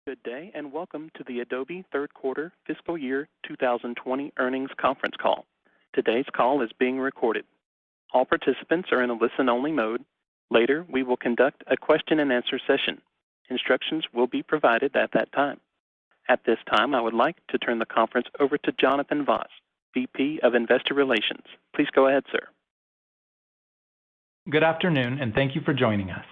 Good day, and welcome to the Adobe Third Quarter Fiscal Year 2020 Earnings Conference Call. Today's call is being recorded. All participants are in a listen-only mode. Later, we will conduct a question-and-answer session. Instructions will be provided at that time. At this time, I would like to turn the conference over to Jonathan Voss, VP of Investor Relations. Please go ahead, sir. Good afternoon, and thank you for joining us.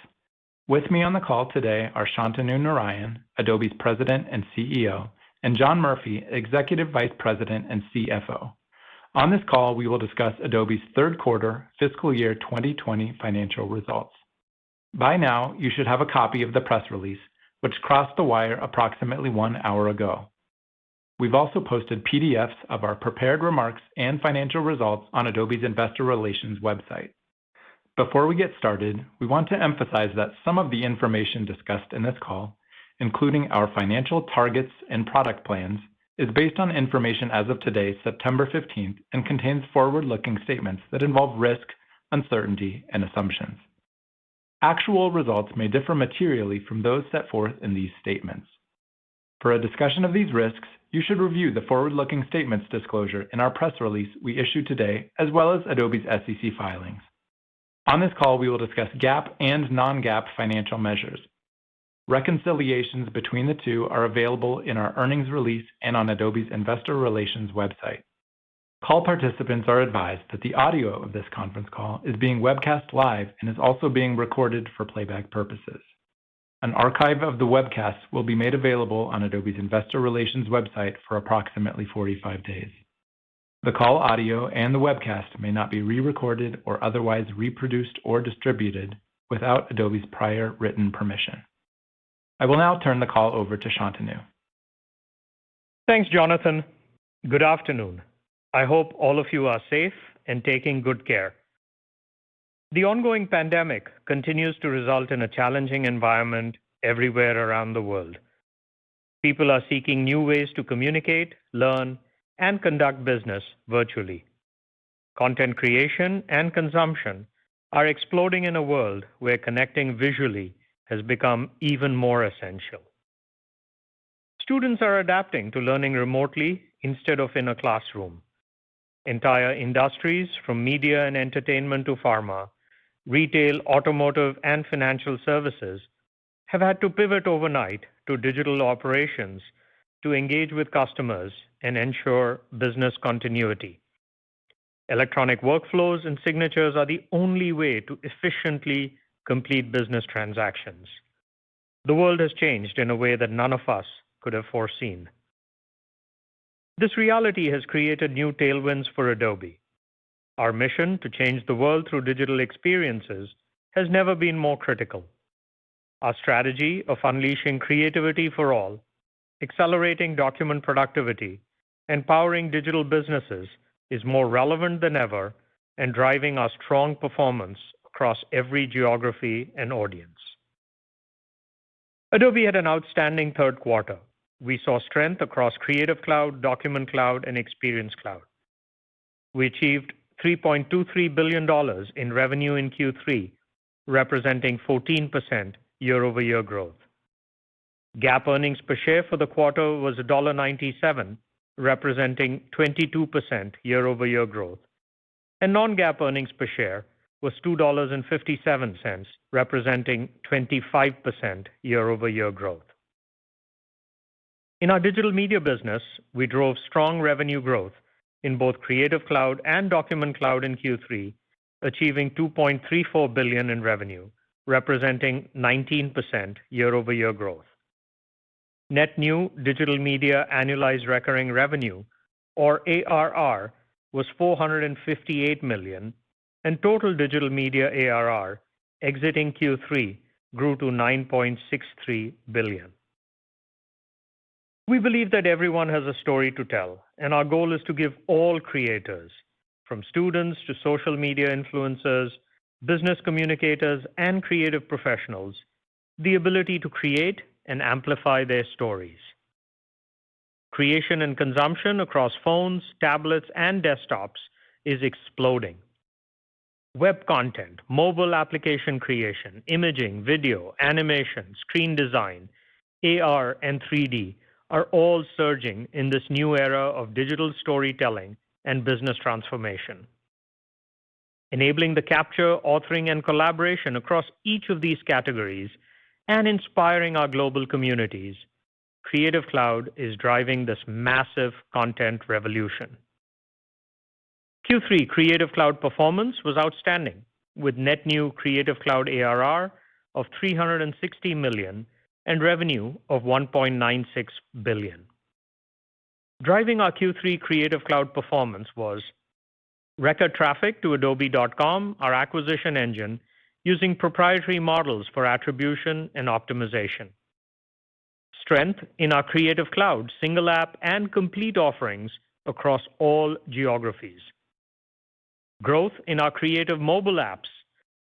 With me on the call today are Shantanu Narayen, Adobe's President and CEO, and John Murphy, Executive Vice President and CFO. On this call, we will discuss Adobe's third quarter fiscal year 2020 financial results. By now, you should have a copy of the press release, which crossed the wire approximately 1 hour ago. We've also posted PDFs of our prepared remarks and financial results on Adobe's Investor Relations website. Before we get started, we want to emphasize that some of the information discussed in this call, including our financial targets and product plans, is based on information as of today, September 15th, and contains forward-looking statements that involve risk, uncertainty, and assumptions. Actual results may differ materially from those set forth in these statements. For a discussion of these risks, you should review the forward-looking statements disclosure in our press release we issued today, as well as Adobe's SEC filings. On this call, we will discuss GAAP and non-GAAP financial measures. Reconciliations between the two are available in our earnings release and on Adobe's Investor Relations website. Call participants are advised that the audio of this conference call is being webcast live and is also being recorded for playback purposes. An archive of the webcast will be made available on Adobe's Investor Relations website for approximately 45 days. The call audio and the webcast may not be re-recorded or otherwise reproduced or distributed without Adobe's prior written permission. I will now turn the call over to Shantanu. Thanks, Jonathan. Good afternoon. I hope all of you are safe and taking good care. The ongoing pandemic continues to result in a challenging environment everywhere around the world. People are seeking new ways to communicate, learn, and conduct business virtually. Content creation and consumption are exploding in a world where connecting visually has become even more essential. Students are adapting to learning remotely instead of in a classroom. Entire industries, from media and entertainment to pharma, retail, automotive, and financial services, have had to pivot overnight to digital operations to engage with customers and ensure business continuity. Electronic workflows and signatures are the only way to efficiently complete business transactions. The world has changed in a way that none of us could have foreseen. This reality has created new tailwinds for Adobe. Our mission to change the world through digital experiences has never been more critical. Our strategy of unleashing creativity for all, accelerating document productivity, and powering digital businesses is more relevant than ever and driving our strong performance across every geography and audience. Adobe had an outstanding third quarter. We saw strength across Creative Cloud, Document Cloud, and Experience Cloud. We achieved $3.23 billion in revenue in Q3, representing 14% year-over-year growth. GAAP earnings per share for the quarter was $1.97, representing 22% year-over-year growth, and non-GAAP earnings per share was $2.57, representing 25% year-over-year growth. In our digital media business, we drove strong revenue growth in both Creative Cloud and Document Cloud in Q3, achieving $2.34 billion in revenue, representing 19% year-over-year growth. Net new digital media annualized recurring revenue, or ARR, was $458 million, and total digital media ARR exiting Q3 grew to $9.63 billion. We believe that everyone has a story to tell, and our goal is to give all creators, from students to social media influencers, business communicators, and creative professionals, the ability to create and amplify their stories. Creation and consumption across phones, tablets, and desktops is exploding. Web content, mobile application creation, imaging, video, animation, screen design, AR, and 3D are all surging in this new era of digital storytelling and business transformation. Enabling the capture, authoring, and collaboration across each of these categories and inspiring our global communities, Creative Cloud is driving this massive content revolution. Q3 Creative Cloud performance was outstanding, with net new Creative Cloud ARR of $360 million and revenue of $1.96 billion. Driving our Q3 Creative Cloud performance was record traffic to Adobe.com, our acquisition engine, using proprietary models for attribution and optimization. Strength in our Creative Cloud single app and complete offerings across all geographies. Growth in our creative mobile apps,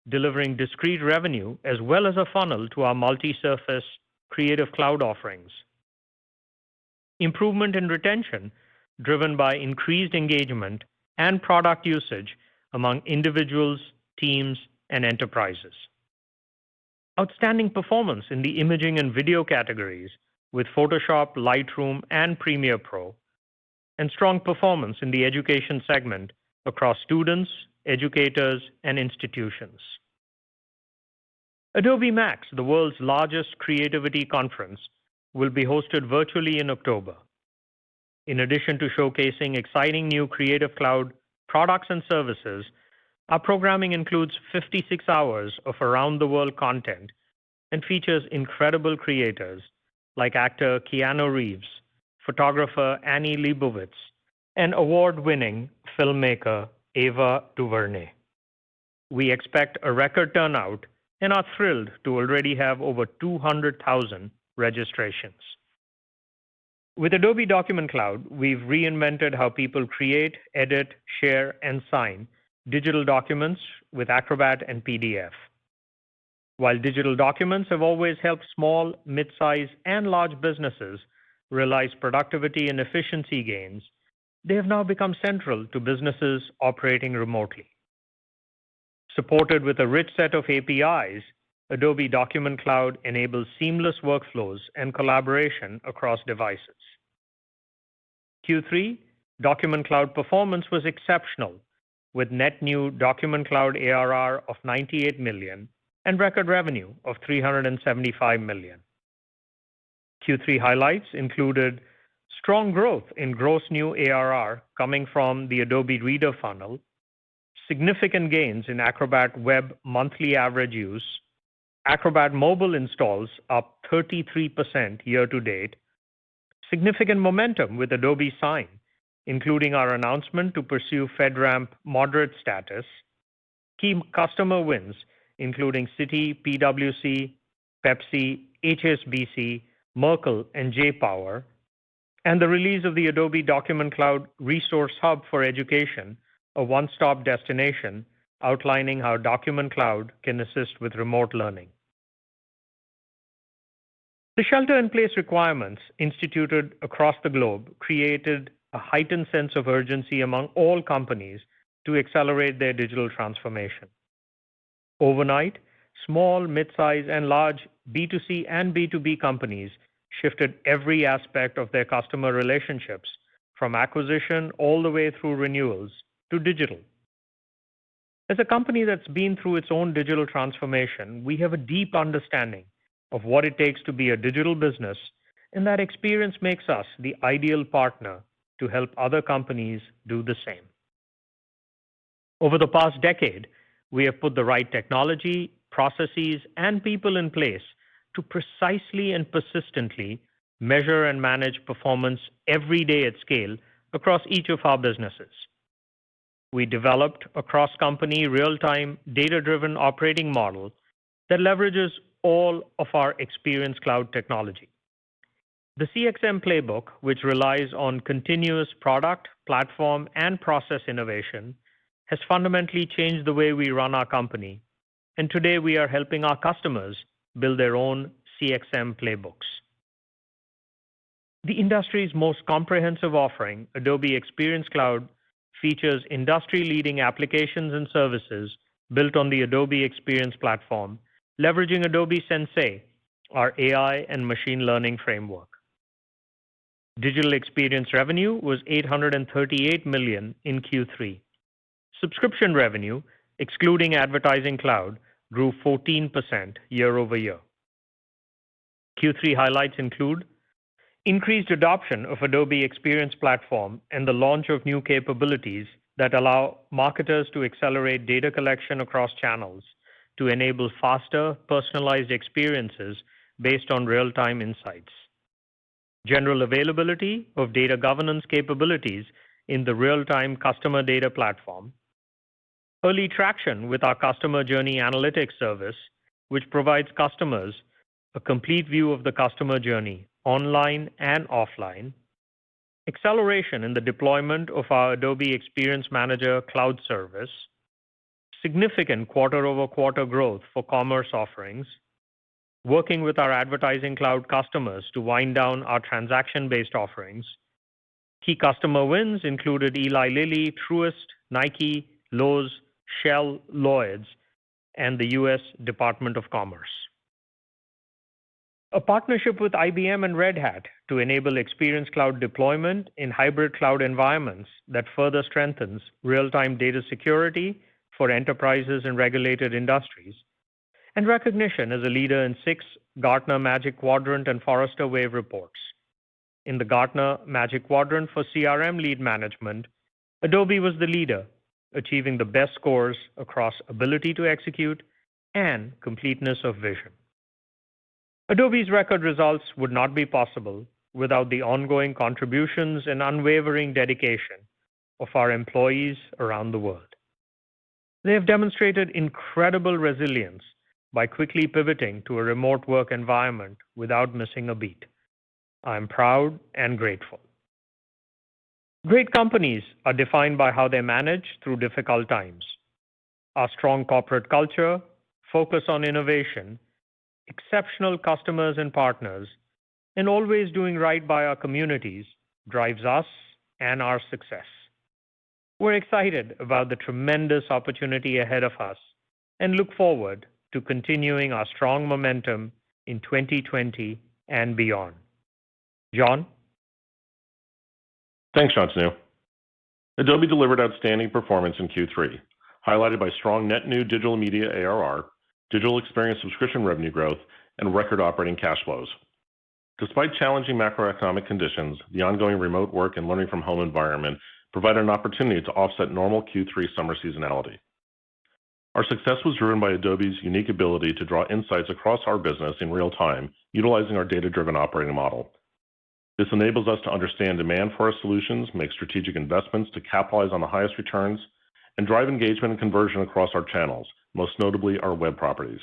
delivering discrete revenue as well as a funnel to our multi-surface Creative Cloud offerings. Improvement in retention, driven by increased engagement and product usage among individuals, teams, and enterprises. Outstanding performance in the imaging and video categories with Photoshop, Lightroom, and Premiere Pro, and strong performance in the education segment across students, educators, and institutions. Adobe Max, the world's largest creativity conference, will be hosted virtually in October. In addition to showcasing exciting new Creative Cloud products and services, our programming includes 56 hours of around-the-world content and features incredible creators like actor Keanu Reeves, photographer Annie Leibovitz, and award-winning filmmaker Ava DuVernay. We expect a record turnout and are thrilled to already have over 200,000 registrations. With Adobe Document Cloud, we've reinvented how people create, edit, share, and sign digital documents with Acrobat and PDF. While digital documents have always helped small, mid-size, and large businesses realize productivity and efficiency gains, they have now become central to businesses operating remotely. Supported with a rich set of APIs, Adobe Document Cloud enables seamless workflows and collaboration across devices. Q3 Document Cloud performance was exceptional, with net new Document Cloud ARR of $98 million and record revenue of $375 million. Q3 highlights included strong growth in gross new ARR coming from the Adobe Reader funnel, significant gains in Acrobat Web monthly average use, Acrobat mobile installs up 33% year to date, significant momentum with Adobe Sign, including our announcement to pursue FedRAMP moderate status, key customer wins including Citi, PwC, Pepsi, HSBC, Merkle, and J-Power, and the release of the Adobe Document Cloud Resource Hub for Education, a one-stop destination outlining how Document Cloud can assist with remote learning. The shelter-in-place requirements instituted across the globe created a heightened sense of urgency among all companies to accelerate their digital transformation. Overnight, small, mid-size, and large B2C and B2B companies shifted every aspect of their customer relationships from acquisition all the way through renewals to digital. As a company that's been through its own digital transformation, we have a deep understanding of what it takes to be a digital business, and that experience makes us the ideal partner to help other companies do the same. Over the past decade, we have put the right technology, processes, and people in place to precisely and persistently measure and manage performance every day at scale across each of our businesses. We developed a cross-company, real-time, data-driven operating model that leverages all of our Experience Cloud technology. The CXM playbook, which relies on continuous product, platform, and process innovation, has fundamentally changed the way we run our company, and today we are helping our customers build their own CXM playbooks. The industry's most comprehensive offering, Adobe Experience Cloud, features industry-leading applications and services built on the Adobe Experience Platform, leveraging Adobe Sensei, our AI and machine learning framework. Digital experience revenue was $838 million in Q3. Subscription revenue, excluding advertising cloud, grew 14% year over year. Q3 highlights include increased adoption of Adobe Experience Platform and the launch of new capabilities that allow marketers to accelerate data collection across channels to enable faster, personalized experiences based on real-time insights. General availability of data governance capabilities in the real-time customer data platform. Early traction with our customer journey analytics service, which provides customers a complete view of the customer journey, online and offline. Acceleration in the deployment of our Adobe Experience Manager cloud service. Significant quarter-over-quarter growth for commerce offerings. Working with our advertising cloud customers to wind down our transaction-based offerings. Key customer wins included Eli Lilly, Truist, Nike, Lowe's, Shell, Lloyd's, and the U.S. Department of Commerce. A partnership with IBM and Red Hat to enable Experience Cloud deployment in hybrid cloud environments that further strengthens real-time data security for enterprises and regulated industries, and recognition as a leader in 6 Gartner Magic Quadrant and Forrester Wave reports. In the Gartner Magic Quadrant for CRM lead management, Adobe was the leader, achieving the best scores across ability to execute and completeness of vision. Adobe's record results would not be possible without the ongoing contributions and unwavering dedication of our employees around the world. They have demonstrated incredible resilience by quickly pivoting to a remote work environment without missing a beat. I am proud and grateful. Great companies are defined by how they manage through difficult times. Our strong corporate culture, focus on innovation, exceptional customers and partners, and always doing right by our communities drives us and our success. We're excited about the tremendous opportunity ahead of us and look forward to continuing our strong momentum in 2020 and beyond. John? Thanks, Shantanu. Adobe delivered outstanding performance in Q3, highlighted by strong net new digital media ARR, digital experience subscription revenue growth, and record operating cash flows. Despite challenging macroeconomic conditions, the ongoing remote work and learning from home environment provided an opportunity to offset normal Q3 summer seasonality. Our success was driven by Adobe's unique ability to draw insights across our business in real time, utilizing our data-driven operating model. This enables us to understand demand for our solutions, make strategic investments to capitalize on the highest returns, and drive engagement and conversion across our channels, most notably our web properties.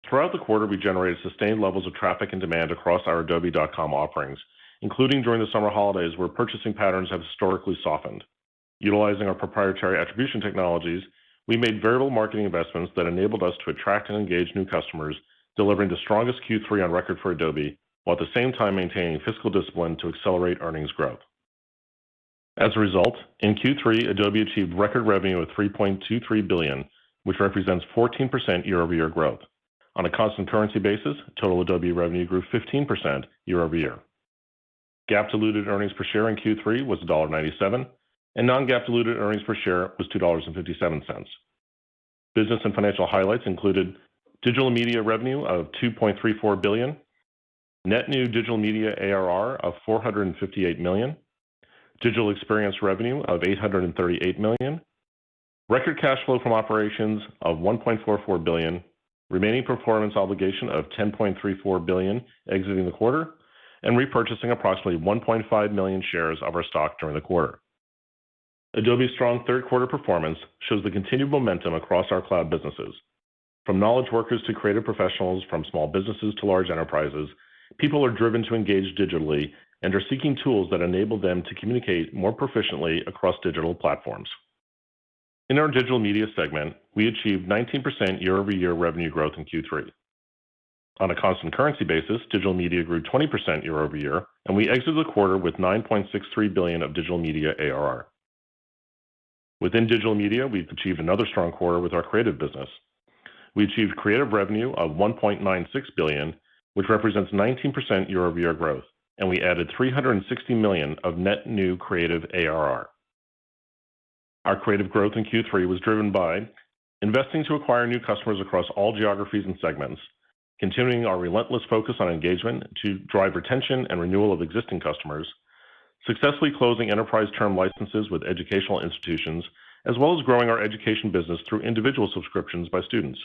Throughout the quarter, we generated sustained levels of traffic and demand across our Adobe.com offerings, including during the summer holidays where purchasing patterns have historically softened. Utilizing our proprietary attribution technologies, we made variable marketing investments that enabled us to attract and engage new customers, delivering the strongest Q3 on record for Adobe, while at the same time maintaining fiscal discipline to accelerate earnings growth. As a result, in Q3, Adobe achieved record revenue of $3.23 billion, which represents 14% year-over-year growth. On a constant currency basis, total Adobe revenue grew 15% year-over-year. GAAP diluted earnings per share in Q3 was $1.97, and non-GAAP diluted earnings per share was $2.57. Business and financial highlights included digital media revenue of $2.34 billion, net new digital media ARR of $458 million, digital experience revenue of $838 million, record cash flow from operations of $1.44 billion, remaining performance obligation of $10.34 billion exiting the quarter, and repurchasing approximately 1.5 million shares of our stock during the quarter. Adobe's strong third quarter performance shows the continued momentum across our cloud businesses. From knowledge workers to creative professionals, from small businesses to large enterprises, people are driven to engage digitally and are seeking tools that enable them to communicate more proficiently across digital platforms. In our digital media segment, we achieved 19% year-over-year revenue growth in Q3. On a constant currency basis, digital media grew 20% year-over-year, and we exited the quarter with $9.63 billion of digital media ARR. Within digital media, we've achieved another strong quarter with our creative business. We achieved creative revenue of $1.96 billion, which represents 19% year-over-year growth, and we added $360 million of net new creative ARR. Our creative growth in Q3 was driven by investing to acquire new customers across all geographies and segments, continuing our relentless focus on engagement to drive retention and renewal of existing customers, successfully closing enterprise term licenses with educational institutions, as well as growing our education business through individual subscriptions by students,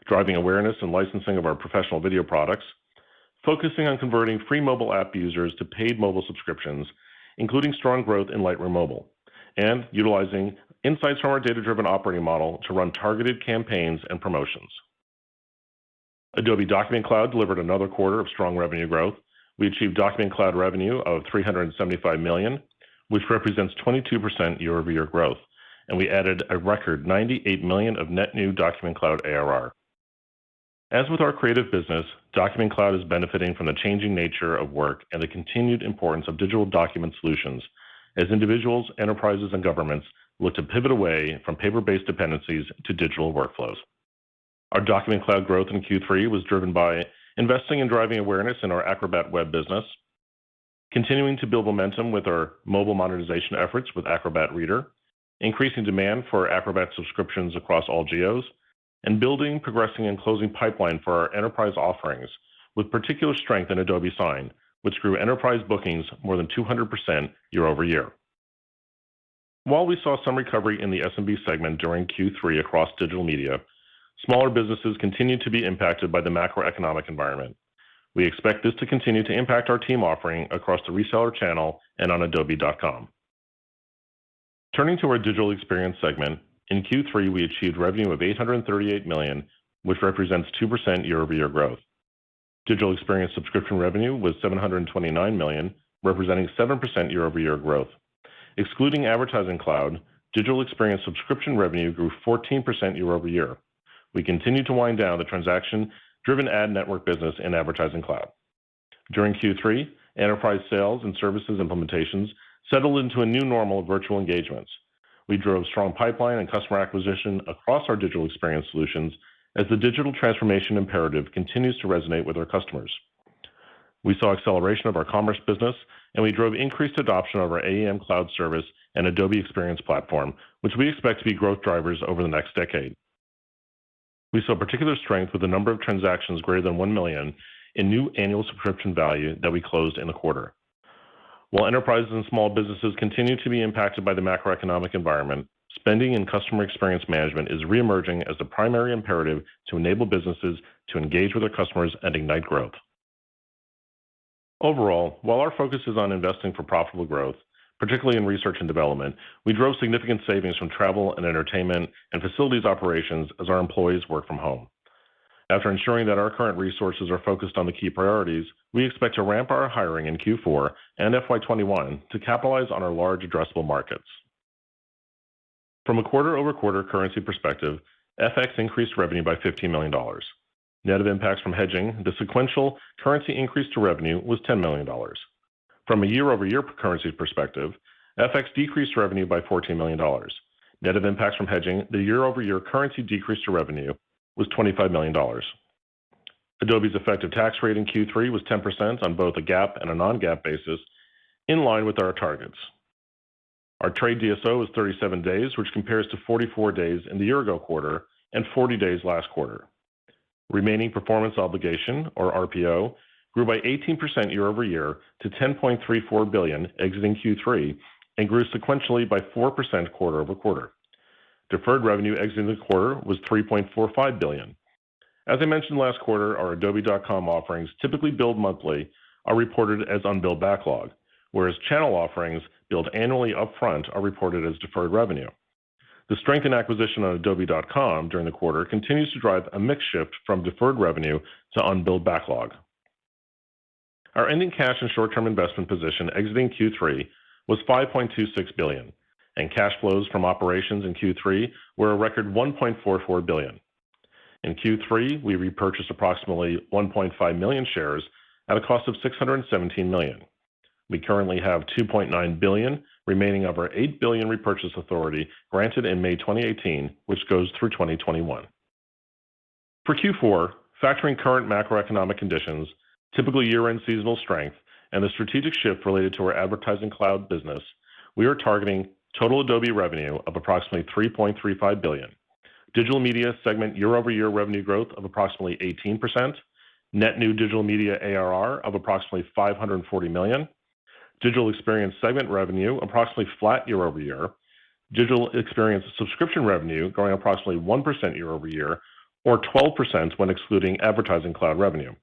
driving awareness and licensing of our professional video products, focusing on converting free mobile app users to paid mobile subscriptions, including strong growth in Lightroom Mobile, and utilizing insights from our data-driven operating model to run targeted campaigns and promotions. Adobe Document Cloud delivered another quarter of strong revenue growth. We achieved Document Cloud revenue of $375 million, which represents 22% year-over-year growth, and we added a record $98 million of net new Document Cloud ARR. As with our creative business, Document Cloud is benefiting from the changing nature of work and the continued importance of digital document solutions as individuals, enterprises, and governments look to pivot away from paper-based dependencies to digital workflows. Our Document Cloud growth in Q3 was driven by investing and driving awareness in our Acrobat web business, continuing to build momentum with our mobile monetization efforts with Acrobat Reader, increasing demand for Acrobat subscriptions across all geos, and building, progressing, and closing pipeline for our enterprise offerings, with particular strength in Adobe Sign, which grew enterprise bookings more than 200% year over year. While we saw some recovery in the SMB segment during Q3 across digital media, smaller businesses continue to be impacted by the macroeconomic environment. We expect this to continue to impact our team offering across the reseller channel and on Adobe.com. Turning to our digital experience segment, in Q3 we achieved revenue of $838 million, which represents 2% year-over-year growth. Digital experience subscription revenue was $729 million, representing 7% year-over-year growth. Excluding Advertising Cloud, digital experience subscription revenue grew 14% year-over-year. We continue to wind down the transaction-driven ad network business in Advertising Cloud. During Q3, enterprise sales and services implementations settled into a new normal of virtual engagements. We drove strong pipeline and customer acquisition across our digital experience solutions as the digital transformation imperative continues to resonate with our customers. We saw acceleration of our commerce business, and we drove increased adoption of our AEM Cloud service and Adobe Experience Platform, which we expect to be growth drivers over the next decade. We saw particular strength with the number of transactions greater than 1 million in new annual subscription value that we closed in the quarter. While enterprises and small businesses continue to be impacted by the macroeconomic environment, spending in customer experience management is reemerging as the primary imperative to enable businesses to engage with their customers and ignite growth. Overall, while our focus is on investing for profitable growth, particularly in research and development, we drove significant savings from travel and entertainment and facilities operations as our employees work from home. After ensuring that our current resources are focused on the key priorities, we expect to ramp our hiring in Q4 and FY21 to capitalize on our large addressable markets. From a quarter-over-quarter currency perspective, FX increased revenue by $15 million. Net of impacts from hedging, the sequential currency increase to revenue was $10 million. From a year-over-year currency perspective, FX decreased revenue by $14 million. Net of impacts from hedging, the year-over-year currency decrease to revenue was $25 million. Adobe's effective tax rate in Q3 was 10% on both a GAAP and a non-GAAP basis, in line with our targets. Our trade DSO is 37 days, which compares to 44 days in the year-ago quarter and 40 days last quarter. Remaining performance obligation, or RPO, grew by 18% year-over-year to $10.34 billion exiting Q3 and grew sequentially by 4% quarter-over-quarter. Deferred revenue exiting the quarter was $3.45 billion. As I mentioned last quarter, our Adobe.com offerings, typically billed monthly, are reported as unbilled backlog, whereas channel offerings billed annually upfront are reported as deferred revenue. The strength in acquisition on Adobe.com during the quarter continues to drive a mix shift from deferred revenue to unbilled backlog. Our ending cash and short-term investment position exiting Q3 was $5.26 billion, and cash flows from operations in Q3 were a record $1.44 billion. In Q3, we repurchased approximately 1.5 million shares at a cost of $617 million. We currently have $2.9 billion remaining of our $8 billion repurchase authority granted in May 2018, which goes through 2021. For Q4, Factoring current macroeconomic conditions, typical year-end seasonal strength, and the strategic shift related to our advertising cloud business, we are targeting total Adobe revenue of approximately $3.35 billion, digital media segment year-over-year revenue growth of approximately 18%, net new digital media ARR of approximately $540 million, digital experience segment revenue approximately flat year-over-year, digital experience subscription revenue growing approximately 1% year-over-year, or 12% when excluding advertising cloud revenue.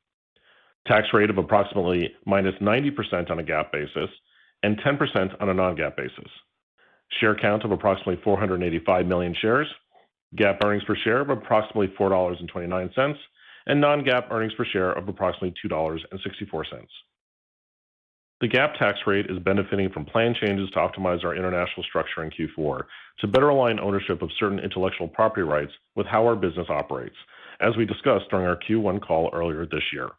Tax rate of approximately minus 90% on a GAAP basis and 10% on a non-GAAP basis. Share count of approximately 485 million shares, GAAP earnings per share of approximately $4.29, and non-GAAP earnings per share of approximately $2.64. The GAAP tax rate is benefiting from planned changes to optimize our international structure in Q4 to better align ownership of certain intellectual property rights with how our business operates, as we discussed during our Q1 call earlier this year.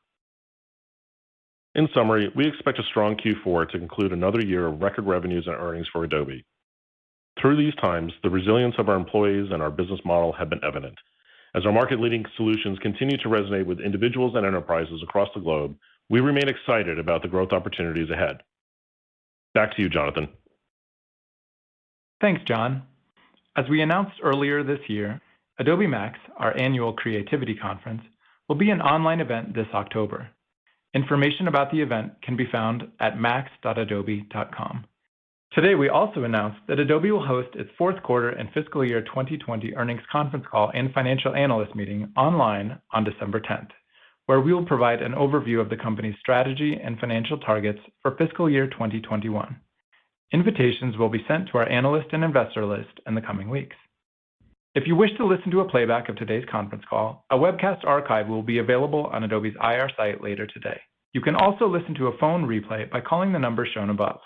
In summary, we expect a strong Q4 to conclude another year of record revenues and earnings for Adobe. Through these times, the resilience of our employees and our business model have been evident. As our market-leading solutions continue to resonate with individuals and enterprises across the globe, we remain excited about the growth opportunities ahead. Back to you, Jonathan. Thanks, John. As we announced earlier this year, Adobe Max, our annual creativity conference, will be an online event this October. Information about the event can be found at max.adobe.com. Today, we also announced that Adobe will host its fourth quarter and fiscal year 2020 earnings conference call and financial analyst meeting online on December 10th, where we will provide an overview of the company's strategy and financial targets for fiscal year 2021. Invitations will be sent to our analyst and investor list in the coming weeks. If you wish to listen to a playback of today's conference call, a webcast archive will be available on Adobe's IR site later today. You can also listen to a phone replay by calling the number shown above.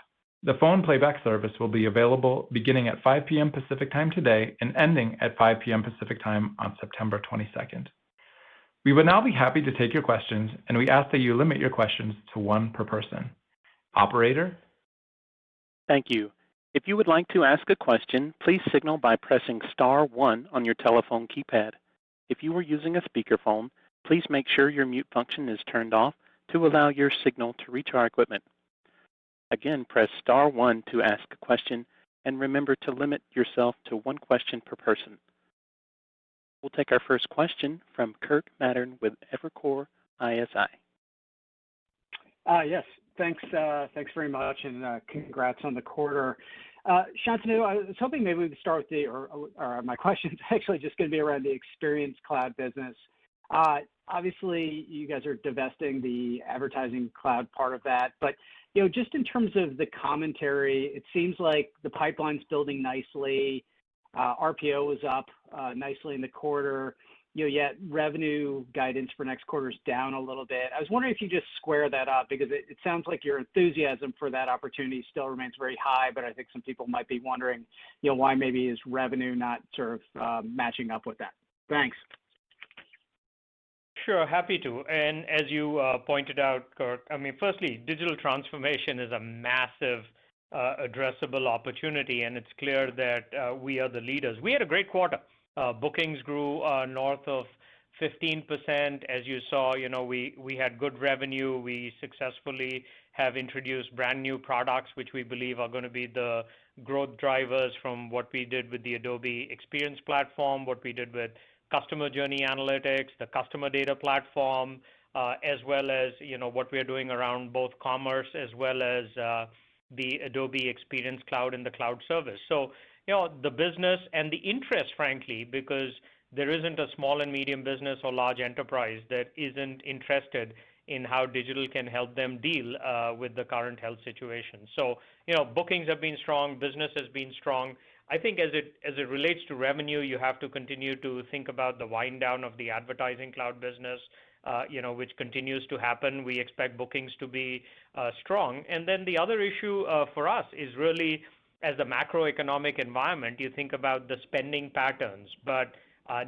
The phone playback service will be available beginning at 5 p.m. Pacific Time today and ending at 5 p.m. Pacific Time on September 22nd. We would now be happy to take your questions, and we ask that you limit your questions to one per person. Operator? Thank you. If you would like to ask a question, please signal by pressing star 1 on your telephone keypad. If you are using a speakerphone, please make sure your mute function is turned off to allow your signal to reach our equipment. Again, press star 1 to ask a question, and remember to limit yourself to one question per person. We'll take our first question from Kirk Materne with Evercore ISI. Yes, thanks very much, and congrats on the quarter. Shantanu, I was hoping maybe we could start with or my question's actually just going to be around the Experience Cloud business. Obviously, you guys are divesting the advertising cloud part of that, but just in terms of the commentary, it seems like the pipeline's building nicely. RPO was up nicely in the quarter, yet revenue guidance for next quarter is down a little bit. I was wondering if you just square that up, because it sounds like your enthusiasm for that opportunity still remains very high, but I think some people might be wondering, why maybe is revenue not sort of matching up with that. Thanks. Sure, happy to. And as you pointed out, Kirk, firstly, digital transformation is a massive addressable opportunity, and it's clear that we are the leaders. We had a great quarter. Bookings grew north of 15%. As you saw, we had good revenue. We successfully have introduced brand new products, which we believe are going to be the growth drivers from what we did with the Adobe Experience Platform, what we did with Customer Journey Analytics, the Customer Data Platform, as well as what we are doing around both commerce as well as the Adobe Experience Cloud and the cloud service. So, the business and the interest, frankly, because there isn't a small and medium business or large enterprise that isn't interested in how digital can help them deal with the current health situation. So, bookings have been strong, business has been strong. I think as it relates to revenue, you have to continue to think about the wind down of the advertising cloud business, which continues to happen. We expect bookings to be strong. And then the other issue for us is really, as the macroeconomic environment, you think about the spending patterns. But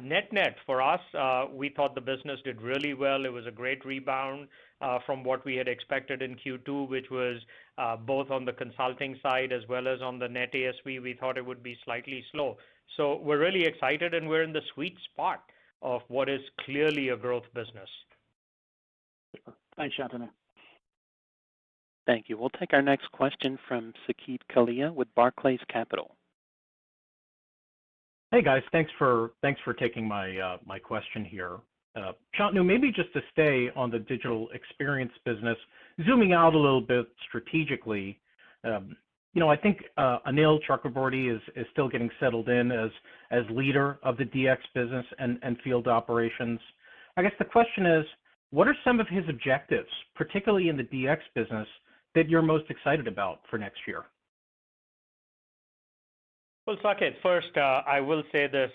net for us, we thought the business did really well. It was a great rebound from what we had expected in Q2, which was both on the consulting side as well as on the net ASV. We thought it would be slightly slow. So we're really excited, and we're in the sweet spot of what is clearly a growth business. Thanks, Shantanu. Thank you. We'll take our next question from Saket Kalia with Barclays Capital. Hey guys, thanks for taking my question here. Shantanu, maybe just to stay on the digital experience business, zooming out a little bit strategically, I think Anil Chakraborty is still getting settled in as leader of the DX business and field operations. I guess the question is, what are some of his objectives, particularly in the DX business, that you're most excited about for next year? Well, Saket, first, I will say this,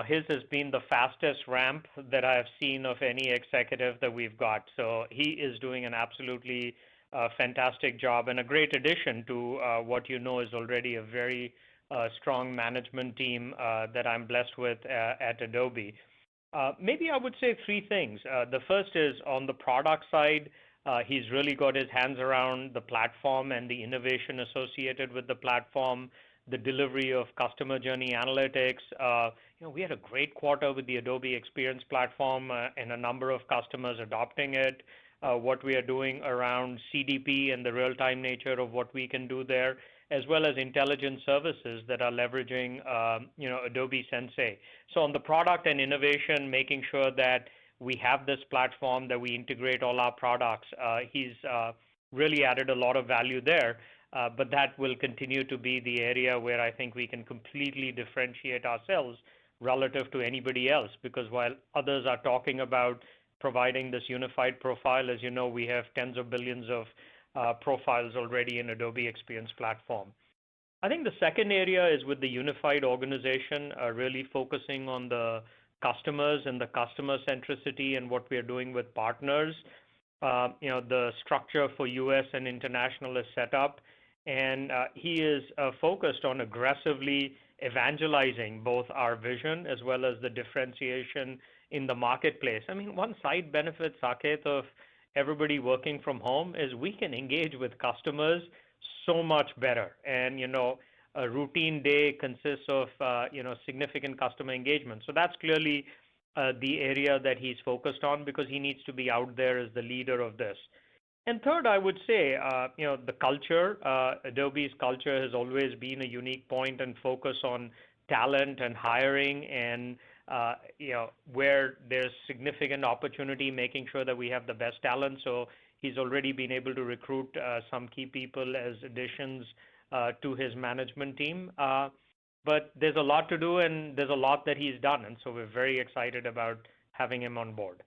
his has been the fastest ramp that I have seen of any executive that we've got. So he is doing an absolutely fantastic job and a great addition to what you know is already a very strong management team that I'm blessed with at Adobe. Maybe I would say three things. The first is on the product side, he's really got his hands around the platform and the innovation associated with the platform, the delivery of customer journey analytics. We had a great quarter with the Adobe Experience Platform and a number of customers adopting it. What we are doing around CDP and the real-time nature of what we can do there, as well as intelligent services that are leveraging, Adobe Sensei. So on the product and innovation, making sure that we have this platform, that we integrate all our products, he's really added a lot of value there. But that will continue to be the area where I think we can completely differentiate ourselves relative to anybody else, because while others are talking about providing this unified profile, as you know, we have tens of billions of profiles already in Adobe Experience Platform. I think the second area is with the unified organization, really focusing on the customers and the customer centricity and what we are doing with partners. The structure for US and international is set up, and he is focused on aggressively evangelizing both our vision as well as the differentiation in the marketplace. I mean, one side benefit, Saket, of everybody working from home is we can engage with customers so much better. And, a routine day consists of, significant customer engagement. So that's clearly the area that he's focused on because he needs to be out there as the leader of this. And third, I would say, the culture, Adobe's culture has always been a unique point and focus on talent and hiring and, where there's significant opportunity, making sure that we have the best talent. So he's already been able to recruit some key people as additions to his management team. But there's a lot to do and there's a lot that he's done. And so we're very excited about having him on board.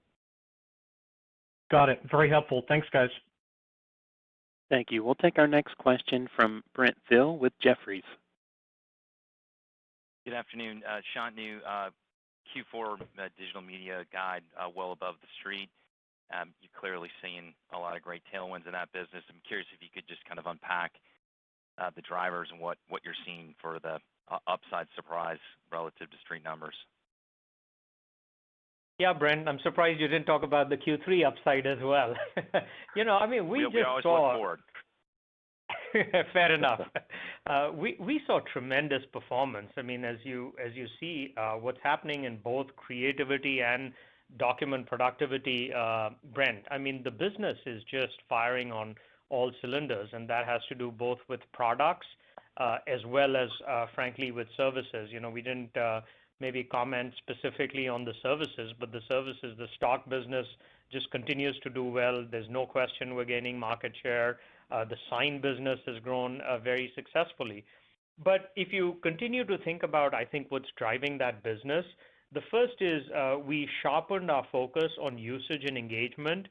Got it. Very helpful. Thanks, guys. Thank you. We'll take our next question from Brent Thill with Jefferies. Good afternoon, Shantanu. Q4 digital media guide well above the street. You're clearly seeing a lot of great tailwinds in that business. I'm curious if you could just kind of unpack the drivers and what you're seeing for the upside surprise relative to street numbers. Yeah, Brent, I'm surprised you didn't talk about the Q3 upside as well. We always look forward. Fair enough. We saw tremendous performance. I mean, as you see what's happening in both creativity and document productivity, Brent, I mean, the business is just firing on all cylinders, and that has to do both with products as well as, frankly, with services. We didn't maybe comment specifically on the services, but the services, the stock business just continues to do well. There's no question we're gaining market share. The sign business has grown very successfully. But if you continue to think about, I think, what's driving that business, the first is we sharpened our focus on usage and engagement,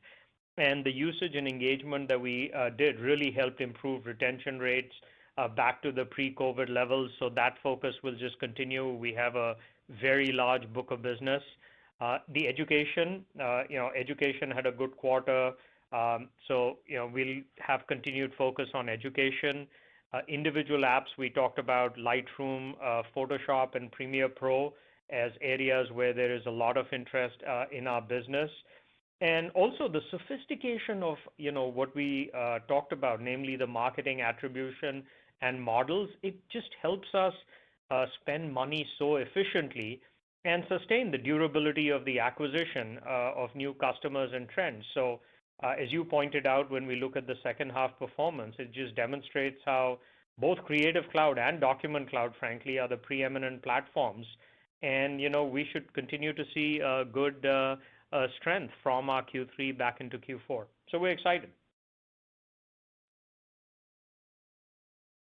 and the usage and engagement that we did really helped improve retention rates back to the pre-COVID levels. So that focus will just continue. We have a very large book of business. The education had a good quarter. So we'll have continued focus on education. Individual apps, we talked about Lightroom, Photoshop, and Premiere Pro as areas where there is a lot of interest in our business. And also the sophistication of what we talked about, namely the marketing attribution and models. It just helps us spend money so efficiently and sustain the durability of the acquisition of new customers and trends. So as you pointed out, when we look at the second half performance, it just demonstrates how both Creative Cloud and Document Cloud, frankly, are the preeminent platforms. And, we should continue to see good strength from our Q3 back into Q4. So we're excited.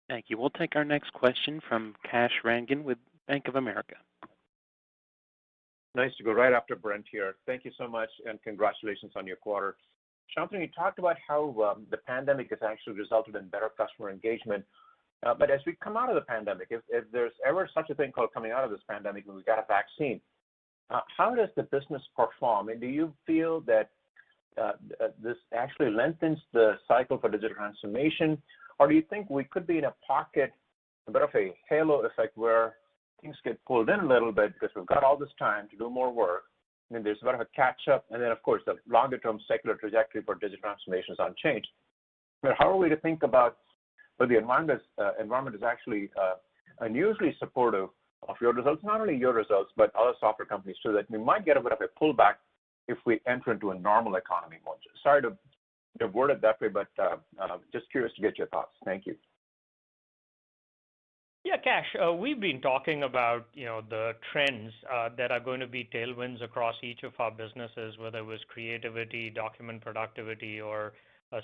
Thank you. We'll take our next question from Kash Rangan with Bank of America. Nice to go right after Brent here. Thank you so much, and congratulations on your quarter. Shantanu, you talked about how the pandemic has actually resulted in better customer engagement. But as we come out of the pandemic, if there's ever such a thing called coming out of this pandemic and we got a vaccine, how does the business perform? And do you feel that this actually lengthens the cycle for digital transformation? Or do you think we could be in a pocket, a bit of a halo effect where things get pulled in a little bit because we've got all this time to do more work, and then there's a bit of a catch-up, and then, of course, the longer-term secular trajectory for digital transformation is unchanged. But how are we to think about whether the environment is actually unusually supportive of your results, not only your results, but other software companies too, that we might get a bit of a pullback if we enter into a normal economy mode? Sorry to word it that way, but just curious to get your thoughts. Thank you. Yeah, Kash, we've been talking about the trends that are going to be tailwinds across each of our businesses, whether it was creativity, document productivity, or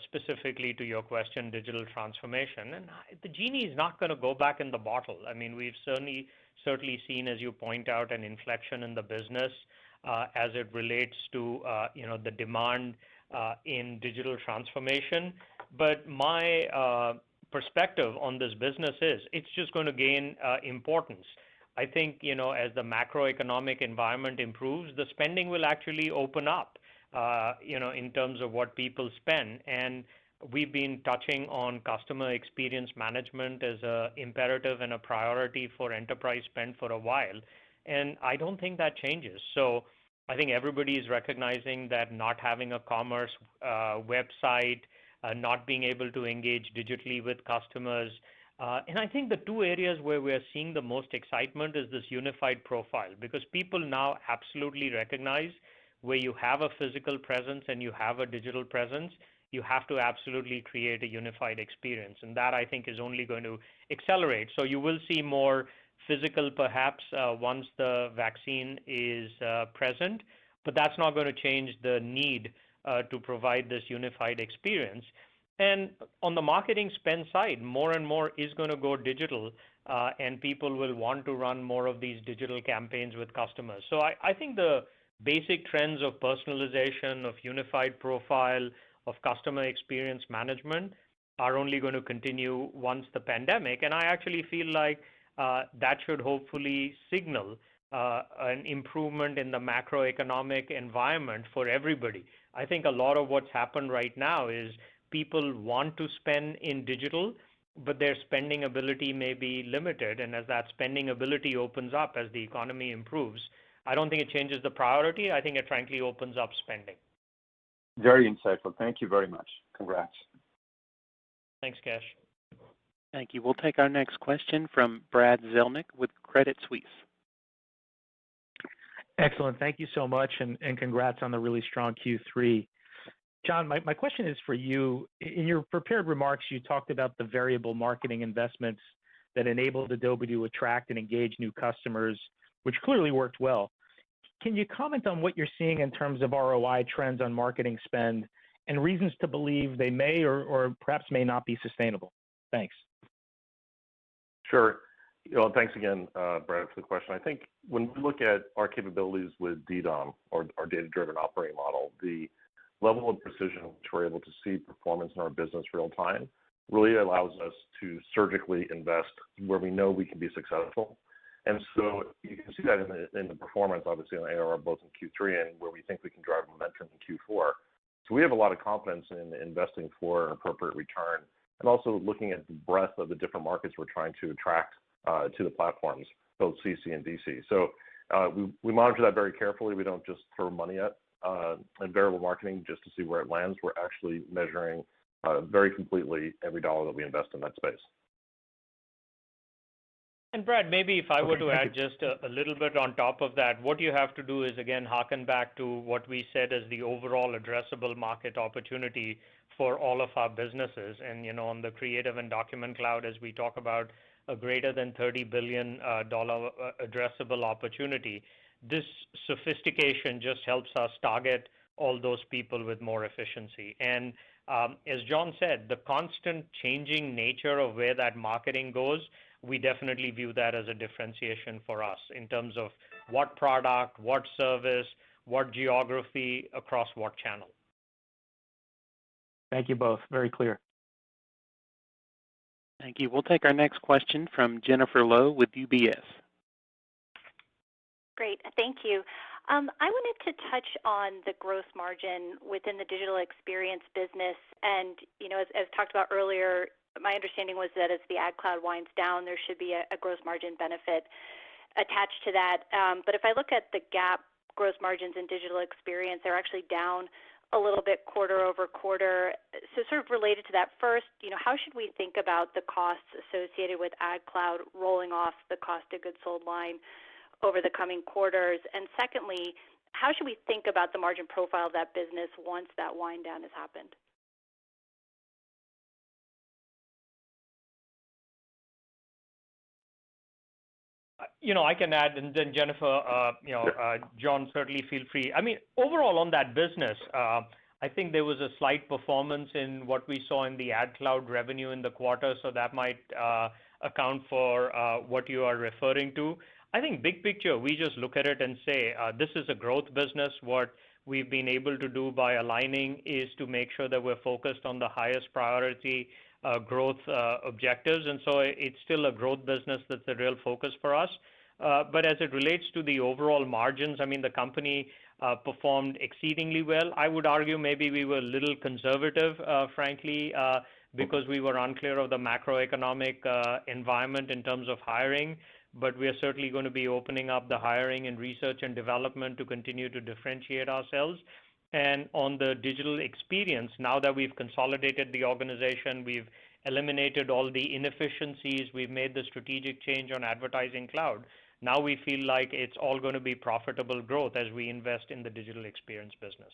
specifically to your question, digital transformation. And the genie is not going to go back in the bottle. I mean, we've certainly seen, as you point out, an inflection in the business as it relates to the demand in digital transformation. But my perspective on this business is it's just going to gain importance. I think, as the macroeconomic environment improves, the spending will actually open up, in terms of what people spend. And we've been touching on customer experience management as an imperative and a priority for enterprise spend for a while. And I don't think that changes. So I think everybody is recognizing that not having a commerce website, not being able to engage digitally with customers. And I think the two areas where we're seeing the most excitement is this unified profile, because people now absolutely recognize where you have a physical presence and you have a digital presence, you have to absolutely create a unified experience. And that, I think, is only going to accelerate. So you will see more physical, perhaps, once the vaccine is present, but that's not going to change the need to provide this unified experience. And on the marketing spend side, more and more is going to go digital, and people will want to run more of these digital campaigns with customers. So I think the basic trends of personalization, of unified profile, of customer experience management are only going to continue once the pandemic. And I actually feel like that should hopefully signal an improvement in the macroeconomic environment for everybody. I think a lot of what's happened right now is people want to spend in digital, but their spending ability may be limited. And as that spending ability opens up, as the economy improves, I don't think it changes the priority. I think it frankly opens up spending. Very insightful. Thank you very much. Congrats. Thanks, Kash. Thank you. We'll take our next question from Brad Zelnick with Credit Suisse. Excellent. Thank you so much, and congrats on the really strong Q3. John, my question is for you. In your prepared remarks, you talked about the variable marketing investments that enabled Adobe to attract and engage new customers, which clearly worked well. Can you comment on what you're seeing in terms of ROI trends on marketing spend and reasons to believe they may or perhaps may not be sustainable? Thanks. Sure. Thanks again, Brad, for the question. I think when we look at our capabilities with DDOM, or our data-driven operating model, the level of precision which we're able to see performance in our business real time really allows us to surgically invest where we know we can be successful. And so you can see that in the performance, obviously, on ARR, both in Q3 and where we think we can drive momentum in Q4. So we have a lot of confidence in investing for an appropriate return, and also looking at the breadth of the different markets we're trying to attract to the platforms, both CC and DC. So we monitor that very carefully. We don't just throw money at variable marketing just to see where it lands. We're actually measuring very completely every dollar that we invest in that space. And Brad, maybe if I were Okay, to thank add just a little bit on top of that, what you have to do is, again, harken back to what we said as the overall addressable market opportunity for all of our businesses. And, on the Creative and Document Cloud, as we talk about a greater than $30 billion addressable opportunity, this sophistication just helps us target all those people with more efficiency. And as John said, the constant changing nature of where that marketing goes, we definitely view that as a differentiation for us in terms of what product, what service, what geography, across what channel. Thank you both. Very clear. Thank you. We'll take our next question from Jennifer Lowe with UBS. Great. Thank you. I wanted to touch on the gross margin within the digital experience business. And, as talked about earlier, my understanding was that as the ad cloud winds down, there should be a gross margin benefit attached to that. But if I look at the GAAP gross margins in digital experience, they're actually down a little bit quarter over quarter. So sort of related to that, first, how should we think about the costs associated with ad cloud rolling off the cost of goods sold line over the coming quarters? And secondly, how should we think about the margin profile of that business once that wind down has happened? I can add, and then Jennifer, John, certainly feel free. I mean, overall on that business, I think there was a slight performance in what we saw in the ad cloud revenue in the quarter, so that might account for what you are referring to. I think big picture, we just look at it and say, this is a growth business. What we've been able to do by aligning is to make sure that we're focused on the highest priority growth objectives. And so it's still a growth business that's a real focus for us. But as it relates to the overall margins, I mean, the company performed exceedingly well. I would argue maybe we were a little conservative, frankly, because we were unclear of the macroeconomic environment in terms of hiring. But we are certainly going to be opening up the hiring and research and development to continue to differentiate ourselves. And on the digital experience, now that we've consolidated the organization, we've eliminated all the inefficiencies, we've made the strategic change on advertising cloud. Now we feel like it's all going to be profitable growth as we invest in the digital experience business.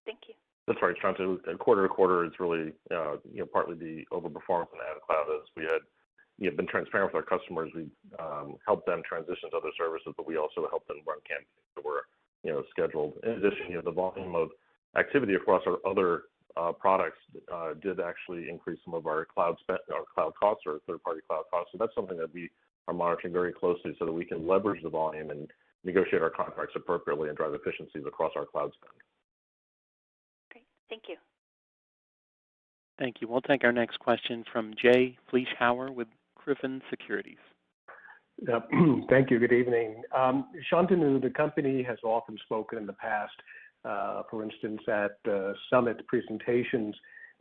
Thank you. That's right, Shantanu. Quarter to quarter, it's really partly the overperformance in ad cloud as we had been transparent with our customers. We helped them transition to other services, but we also helped them run campaigns that were scheduled. In addition, the volume of activity across our other products did actually increase some of our cloud costs or third-party cloud costs. So that's something that we are monitoring very closely so that we can leverage the volume and negotiate our contracts appropriately and drive efficiencies across our cloud spend. Great. Thank you. Thank you. We'll take our next question from Jay Vleeschhouwer with Griffin Securities. Thank you. Good evening. Shantanu, the company has often spoken in the past, for instance, at summit presentations,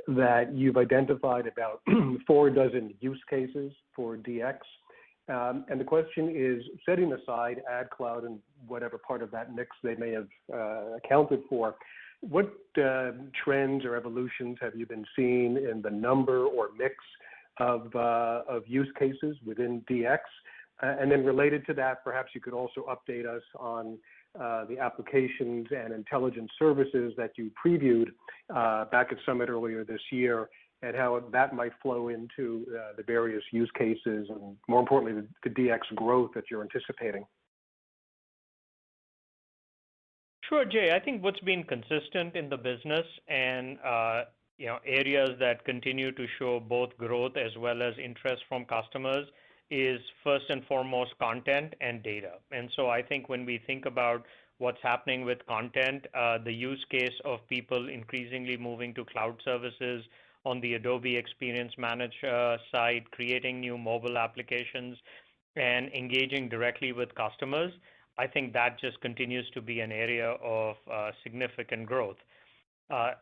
that you've identified about 4 dozen use cases for DX. And the question is, setting aside ad cloud and whatever part of that mix they may have accounted for, what trends or evolutions have you been seeing in the number or mix of use cases within DX? And then related to that, perhaps you could also update us on the applications and intelligence services that you previewed back at Summit earlier this year, and how that might flow into the various use cases and, more importantly, the DX growth that you're anticipating. Sure, Jay. I think what's been consistent in the business and areas that continue to show both growth as well as interest from customers is first and foremost content and data. And so I think when we think about what's happening with content, the use case of people increasingly moving to cloud services on the Adobe Experience Manager side, creating new mobile applications and engaging directly with customers, I think that just continues to be an area of significant growth.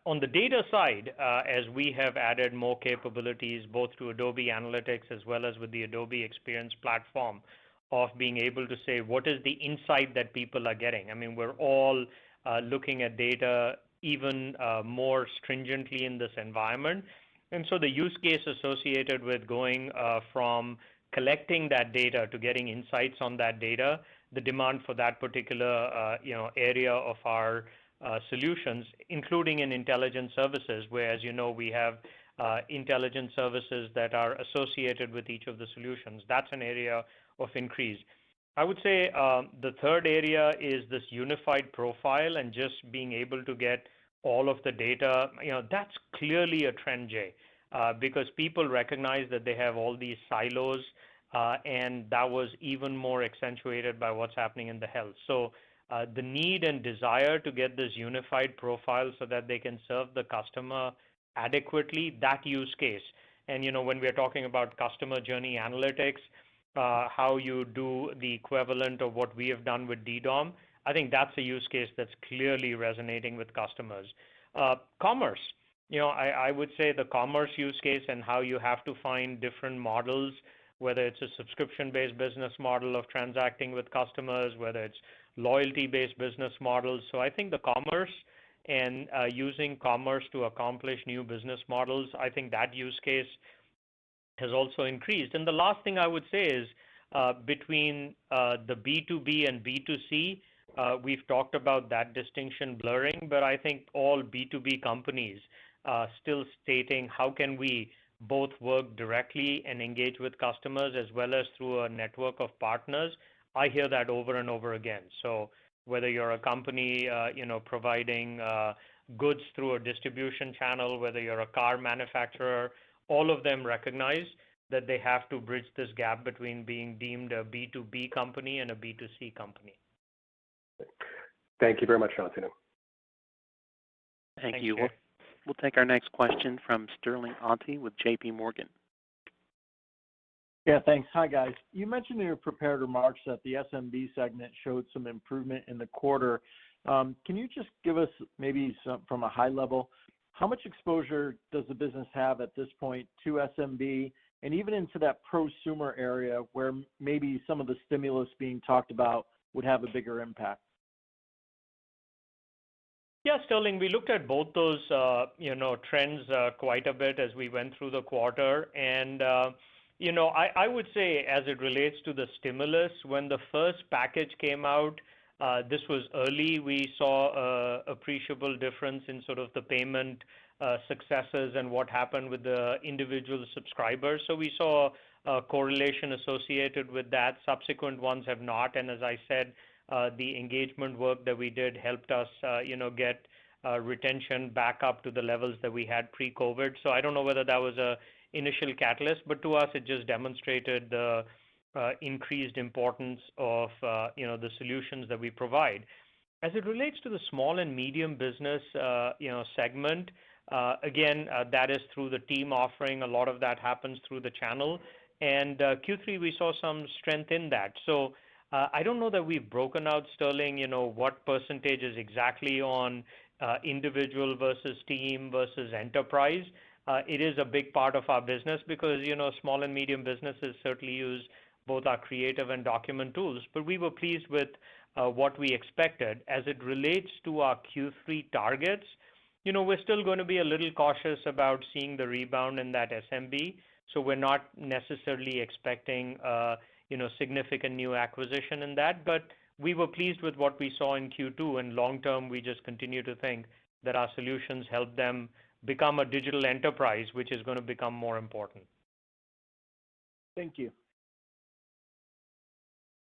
On the data side, as we have added more capabilities, both to Adobe Analytics as well as with the Adobe Experience Platform, of being able to say, what is the insight that people are getting? I mean, we're all looking at data even more stringently in this environment. And so the use case associated with going from collecting that data to getting insights on that data, the demand for that particular area of our solutions, including in intelligent services, where, as you know, we have intelligent services that are associated with each of the solutions. That's an area of increase. I would say the third area is this unified profile and just being able to get all of the data. That's clearly a trend, Jay, because people recognize that they have all these silos, and that was even more accentuated by what's happening in the health. So the need and desire to get this unified profile so that they can serve the customer adequately, that use case. And when we're talking about customer journey analytics, how you do the equivalent of what we have done with DDOM, I think that's a use case that's clearly resonating with customers. Commerce, I would say the commerce use case and how you have to find different models, whether it's a subscription-based business model of transacting with customers, whether it's loyalty-based business models. So I think the commerce and using commerce to accomplish new business models, I think that use case has also increased. And the last thing I would say is between the B2B and B2C, we've talked about that distinction blurring, but I think all B2B companies still stating how can we both work directly and engage with customers as well as through a network of partners. I hear that over and over again. So whether you're a company providing goods through a distribution channel, whether you're a car manufacturer, all of them recognize that they have to bridge this gap between being deemed a B2B company and a B2C company. Thank you very much, Shantanu. Thank you. We'll take our next question from Sterling Auty with JP Morgan. Yeah, thanks. Hi, guys. You mentioned in your prepared remarks that the SMB segment showed some improvement in the quarter. Can you just give us maybe some, from a high level, how much exposure does the business have at this point to SMB and even into that prosumer area where maybe some of the stimulus being talked about would have a bigger impact? Yeah, Sterling, we looked at both those trends quite a bit as we went through the quarter. And, I would say as it relates to the stimulus, when the first package came out, this was early. We saw an appreciable difference in sort of the payment successes and what happened with the individual subscribers. So we saw a correlation associated with that. Subsequent ones have not. And as I said, the engagement work that we did helped us, get retention back up to the levels that we had pre-COVID. So I don't know whether that was a initial catalyst, but to us, it just demonstrated the increased importance of the solutions that we provide. As it relates to the small and medium business segment, again, that is through the team offering. A lot of that happens through the channel. And Q3, we saw some strength in that. So I don't know that we've broken out, Sterling, what percentage is exactly on individual versus team versus enterprise. It is a big part of our business because, small and medium businesses certainly use both our creative and document tools. But we were pleased with what we expected. As it relates to our Q3 targets, we're still going to be a little cautious about seeing the rebound in that SMB. So we're not necessarily expecting significant new acquisition in that. But we were pleased with what we saw in Q2. And long term, we just continue to think that our solutions help them become a digital enterprise, which is going to become more important. Thank you.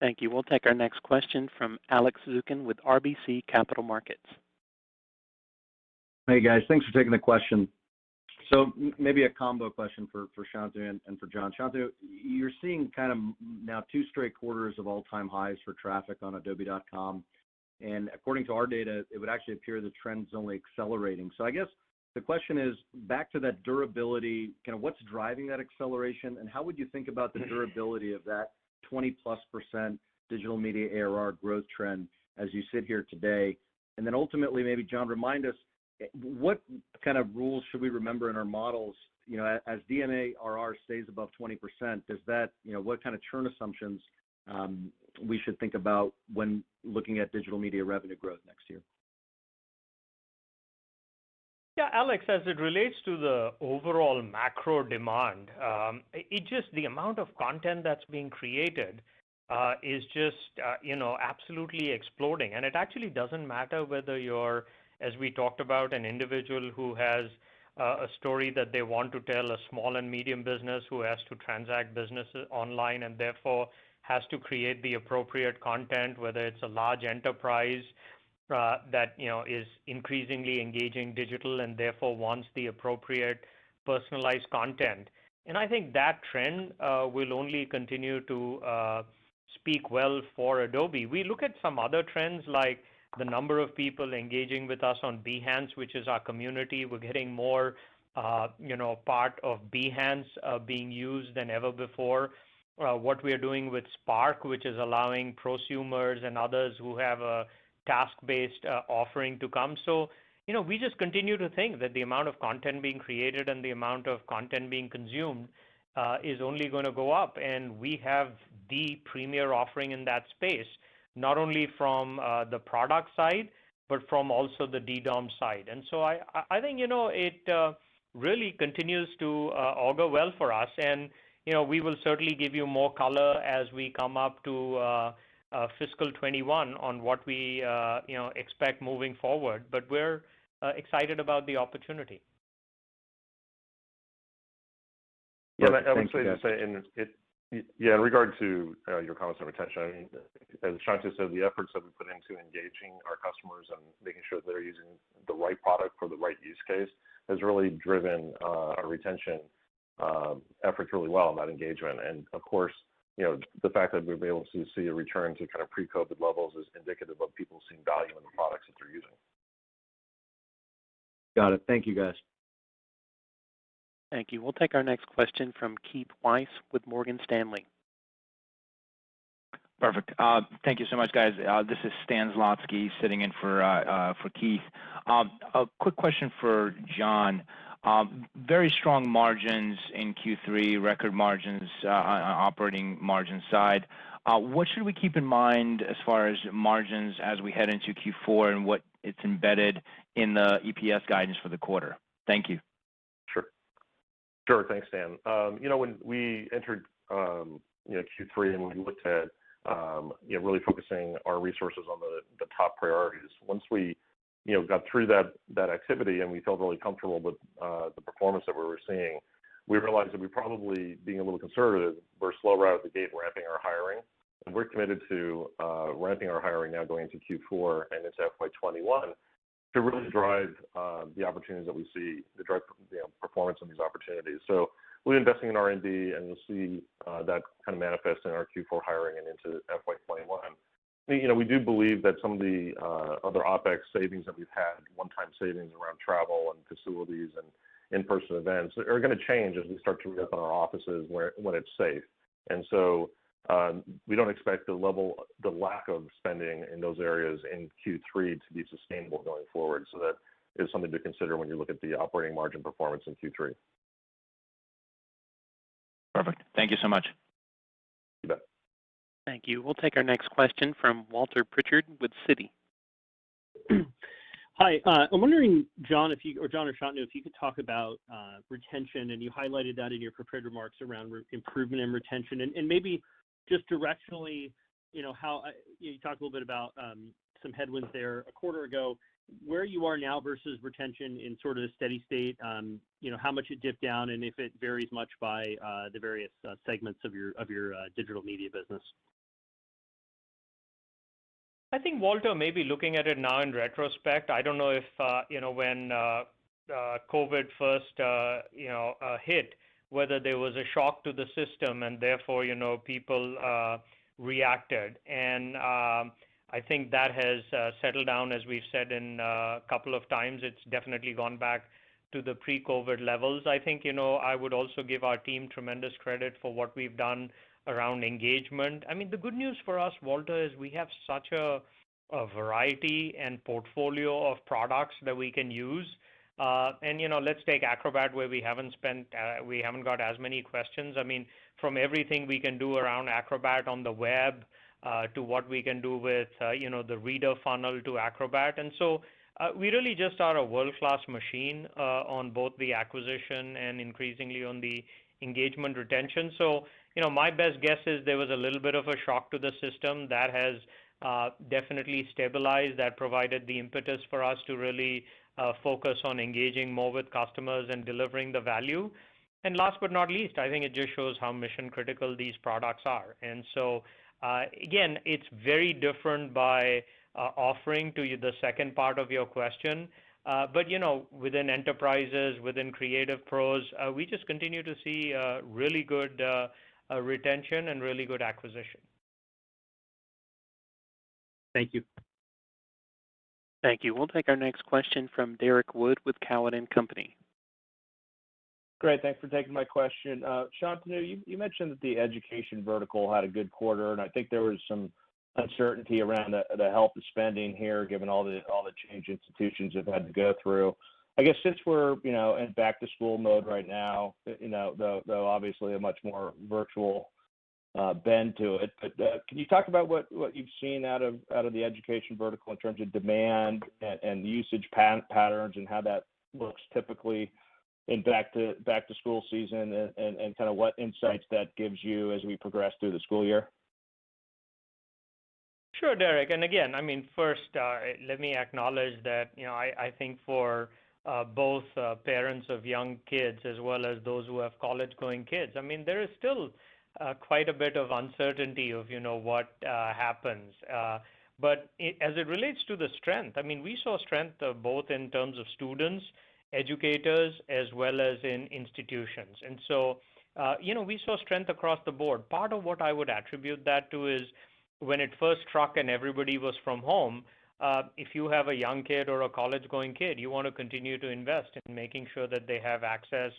Thank you. We'll take our next question from Alex Zukin with RBC Capital Markets. Hey, guys. Thanks for taking the question. So maybe a combo question for Shantanu and for John. Shantanu, you're seeing kind of now 2 straight quarters of all-time highs for traffic on Adobe.com. And according to our data, it would actually appear the trend's only accelerating. So I guess the question is, back to that durability, kind of what's driving that acceleration, and how would you think about the durability of that 20+% digital media ARR growth trend as you sit here today? And then ultimately, maybe, John, remind us, what kind of rules should we remember in our models, as DMA RR stays above 20%, does that, what kind of churn assumptions we should think about when looking at digital media revenue growth next year? Yeah, Alex, as it relates to the overall macro demand, the amount of content that's being created is just, absolutely exploding. And it actually doesn't matter whether you're, as we talked about, an individual who has a story that they want to tell, a small and medium business who has to transact businesses online and therefore has to create the appropriate content, whether it's a large enterprise that is increasingly engaging digital and therefore wants the appropriate personalized content. And I think that trend will only continue to speak well for Adobe. We look at some other trends like the number of people engaging with us on Behance, which is our community. We're getting more, part of Behance being used than ever before. What we are doing with Spark, which is allowing prosumers and others who have a task-based offering to come. So, we just continue to think that the amount of content being created and the amount of content being consumed is only going to go up. And we have the premier offering in that space, not only from the product side, but from also the DDOM side. And so I think, it really continues to augur well for us. And, we will certainly give you more color as we come up to fiscal 21 on what we, expect moving forward. But we're excited about the opportunity. Yeah, I would say in regard to your comments on retention, I mean, as Shantanu said, the efforts that we put into engaging our customers and making sure they're using the right product for the right use case has really driven our retention efforts really well in that engagement. And of course, the fact that we've been able to see a return to kind of pre-COVID levels is indicative of people seeing value in the products that they're using. Got it. Thank you, guys. Thank you. We'll take our next question from Keith Weiss with Morgan Stanley. Perfect. Thank you so much, guys. This is Stan Zlotsky sitting in for Keith. A quick question for John. Very strong margins in Q3, record margins on operating margin side. What should we keep in mind as far as margins as we head into Q4 and what it's embedded in the EPS guidance for the quarter? Thank you. Sure. Thanks, Stan. When we entered, Q3 and we looked at, really focusing our resources on the top priorities, once we, got through that activity and we felt really comfortable with the performance that we were seeing, we realized that we probably, being a little conservative, we're slower out of the gate ramping our hiring. And we're committed to ramping our hiring now going into Q4 and into FY21 to really drive the opportunities that we see, to drive performance in these opportunities. So we're investing in R&D, and you'll see that kind of manifest in our Q4 hiring and into FY21. We do believe that some of the other OpEx savings that we've had, one-time savings around travel and facilities and in-person events, are going to change as we start to reopen our offices when it's safe. And so we don't expect the lack of spending in those areas in Q3 to be sustainable going forward. So that is something to consider when you look at the operating margin performance in Q3. Perfect. Thank you so much. You bet. Thank you. We'll take our next question from Walter Pritchard with Citi. Hi, I'm wondering, John or Shantanu, if you could talk about retention, and you highlighted that in your prepared remarks around improvement in retention, and maybe just directionally, how you talked a little bit about some headwinds there a quarter ago, where you are now versus retention in sort of the steady state, how much it dipped down, and if it varies much by the various segments of your digital media business. I think, Walter, maybe looking at it now in retrospect, I don't know if, when COVID first, hit, whether there was a shock to the system and therefore, people reacted. And I think that has settled down, as we've said in a couple of times. It's definitely gone back to the pre-COVID levels. I think, I would also give our team tremendous credit for what we've done around engagement. I mean, the good news for us, Walter, is we have such a variety and portfolio of products that we can use. And, let's take Acrobat, where we haven't got as many questions. I mean, from everything we can do around Acrobat on the web to what we can do with, the reader funnel to Acrobat. And so We really just are a world-class machine on both the acquisition and increasingly on the engagement retention. So, my best guess is there was a little bit of a shock to the system that has definitely stabilized, that provided the impetus for us to really focus on engaging more with customers and delivering the value. And last but not least, I think it just shows how mission critical these products are. And so, again, it's very different by offering to you the second part of your question. But, within enterprises, within creative pros, we just continue to see really good retention and really good acquisition. Thank you. Thank you. We'll take our next question from Derek Wood with Cowen and Company. Great. Thanks for taking my question. Shantanu, you mentioned that the education vertical had a good quarter, and I think there was some uncertainty around the health of spending here, given all the change institutions have had to go through. I guess since we're in back to school mode right now, though obviously a much more virtual bend to it, but can you talk about what you've seen out of the education vertical in terms of demand and usage patterns and how that looks typically in back to school season and kind of what insights that gives you as we progress through the school year? Sure, Derek. And again, first, let me acknowledge that, I think for both parents of young kids as well as those who have college-going kids, there is still quite a bit of uncertainty of, what happens. But as it relates to the strength, we saw strength both in terms of students, educators, as well as in institutions. And so, we saw strength across the board. Part of what I would attribute that to is when it first struck and everybody was from home, if you have a young kid or a college-going kid, you want to continue to invest in making sure that they have access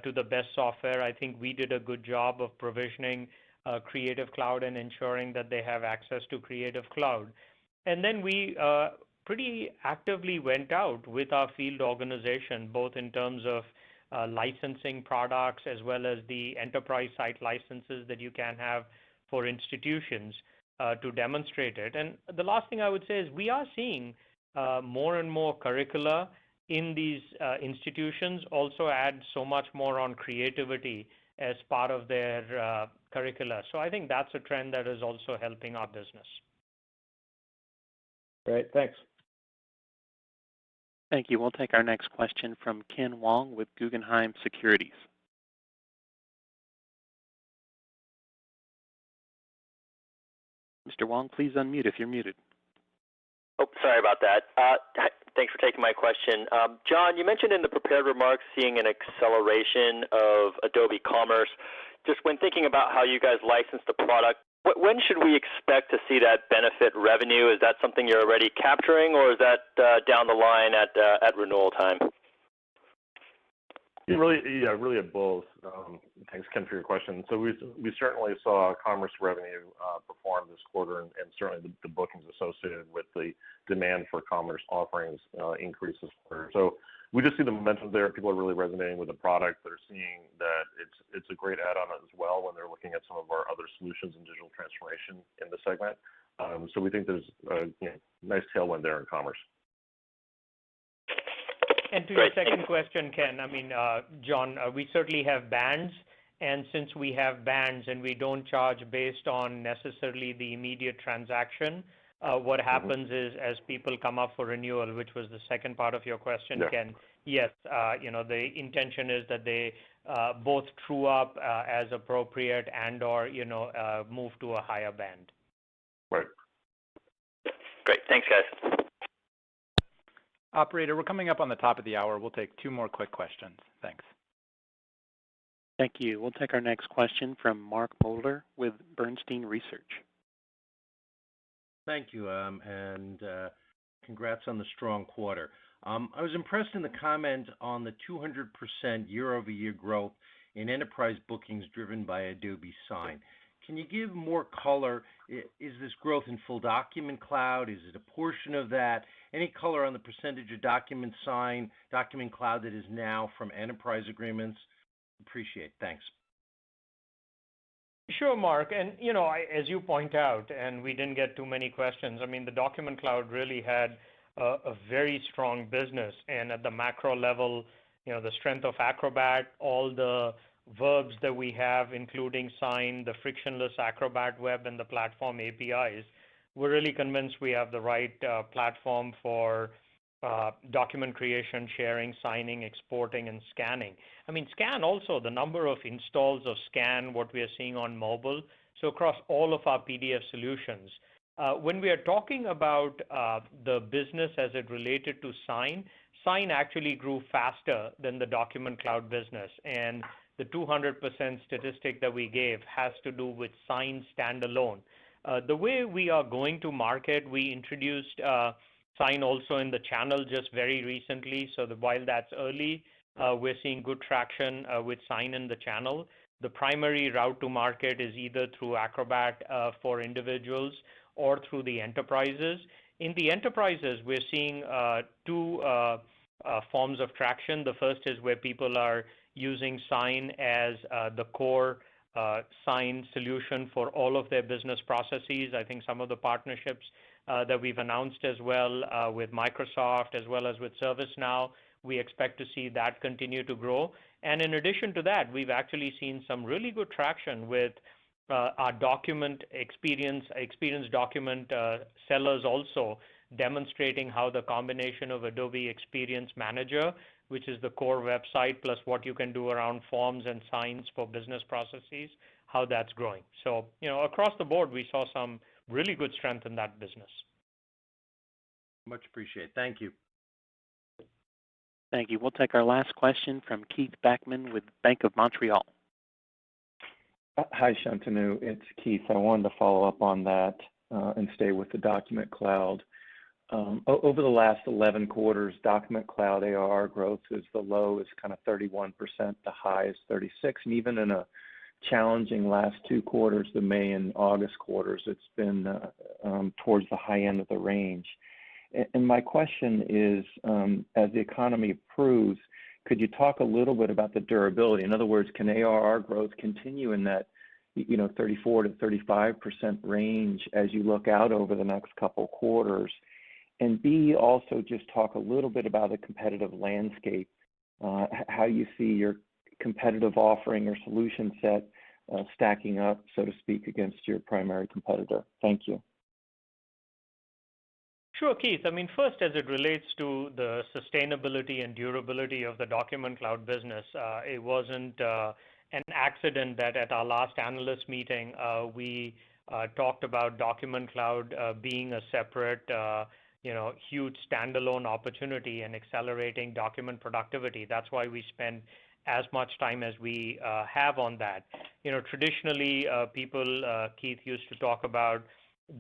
to the best software. I think we did a good job of provisioning Creative Cloud and ensuring that they have access to Creative Cloud. And then we pretty actively went out with our field organization, both in terms of licensing products as well as the enterprise site licenses that you can have for institutions to demonstrate it. And the last thing I would say is we are seeing more and more curricula in these institutions also add so much more on creativity as part of their curricula. So I think that's a trend that is also helping our business. Great, thanks. Thank you. We'll take our next question from Ken Wong with Guggenheim Securities. Mr. Wong, please unmute if you're muted. Oh, sorry about that. Thanks for taking my question. John, you mentioned in the prepared remarks seeing an acceleration of Adobe Commerce. Just when thinking about how you guys license the product, when should we expect to see that benefit revenue? Is that something you're already capturing, or is that down the line at renewal time? Really at both. Thanks, Ken, for your question. So we certainly saw commerce revenue perform this quarter, and certainly the bookings associated with the demand for commerce offerings increase this quarter. So we just see the momentum there. People are really resonating with the product. They're seeing that it's a great add-on as well when they're looking at some of our other solutions in digital transformation in the segment. So we think there's a nice tailwind there in commerce. And to your second question, Ken, John, we certainly have bands, and since we have bands and we don't charge based on necessarily the immediate transaction, what happens is as people come up for renewal, which was the second part of your question, Ken, yes, the intention is that they both true up as appropriate and or, move to a higher band. Right. Great. Thanks, guys. Operator, we're coming up on the top of the hour. We'll take two more quick questions. Thanks. Thank you. We'll take our next question from Mark Moerdler with Bernstein Research. Thank you, and congrats on the strong quarter. I was impressed in the comment on the 200% year-over-year growth in enterprise bookings driven by Adobe Sign. Can you give more color? Is this growth in full Document Cloud? Is it a portion of that? Any color on the percentage of Document Cloud that is now from enterprise agreements? Appreciate it. Thanks. Sure, Mark. And, as you point out, and we didn't get too many questions, the Document Cloud really had a very strong business. And at the macro level, the strength of Acrobat, all the verbs that we have, including Sign, the frictionless Acrobat web, and the platform APIs, we're really convinced we have the right platform for document creation, sharing, signing, exporting, and scanning. I mean, Scan also, the number of installs of Scan, what we are seeing on mobile, so across all of our PDF solutions. When we are talking about the business as it related to Sign, Sign actually grew faster than the Document Cloud business. And the 200% statistic that we gave has to do with Sign standalone. The way we are going to market, we introduced Sign also in the channel just very recently. So while that's early, we're seeing good traction with Sign in the channel. The primary route to market is either through Acrobat for individuals or through the enterprises. In the enterprises, we're seeing two forms of traction. The first is where people are using Sign as the core Sign solution for all of their business processes. I think some of the partnerships that we've announced as well with Microsoft as well as with ServiceNow, we expect to see that continue to grow. And in addition to that, we've actually seen some really good traction with our document experience document sellers also demonstrating how the combination of Adobe Experience Manager, which is the core website, plus what you can do around forms and signs for business processes, how that's growing. So, across the board, we saw some really good strength in that business. Much appreciated. Thank you. Thank you. We'll take our last question from Keith Bachman with Bank of Montreal. Hi, Shantanu. It's Keith. I wanted to follow up on that and stay with the Document Cloud. Over the last 11 quarters, Document Cloud ARR growth is the low is kind of 31%, the high is 36%, and even in a challenging last 2 quarters, the May and August quarters, it's been towards the high end of the range. And my question is, as the economy improves, could you talk a little bit about the durability? In other words, can ARR growth continue in that 34 to 35% range as you look out over the next couple quarters? And B, also just talk a little bit about the competitive landscape, how you see your competitive offering or solution set stacking up, so to speak, against your primary competitor. Thank you. Sure, Keith. I mean, first, as it relates to the sustainability and durability of the Document Cloud business, it wasn't an accident that at our last analyst meeting, we talked about Document Cloud being a separate, huge standalone opportunity and accelerating document productivity. That's why we spend as much time as we have on that. Traditionally, people, Keith, used to talk about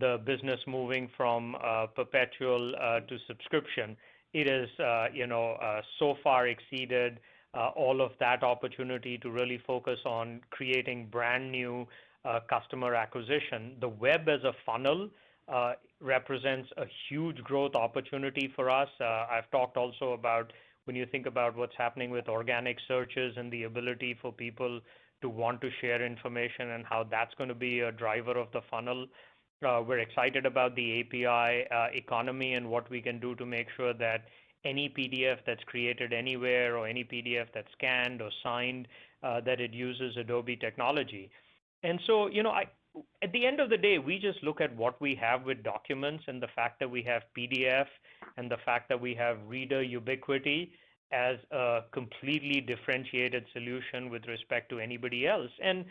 the business moving from perpetual to subscription. It has, so far exceeded all of that opportunity to really focus on creating brand new customer acquisition. The web as a funnel represents a huge growth opportunity for us. I've talked also about when you think about what's happening with organic searches and the ability for people to want to share information and how that's going to be a driver of the funnel. We're excited about the API economy and what we can do to make sure that any PDF that's created anywhere or any PDF that's scanned or signed, that it uses Adobe technology. And so, at the end of the day, we just look at what we have with documents and the fact that we have PDF and the fact that we have reader ubiquity as a completely differentiated solution with respect to anybody else. And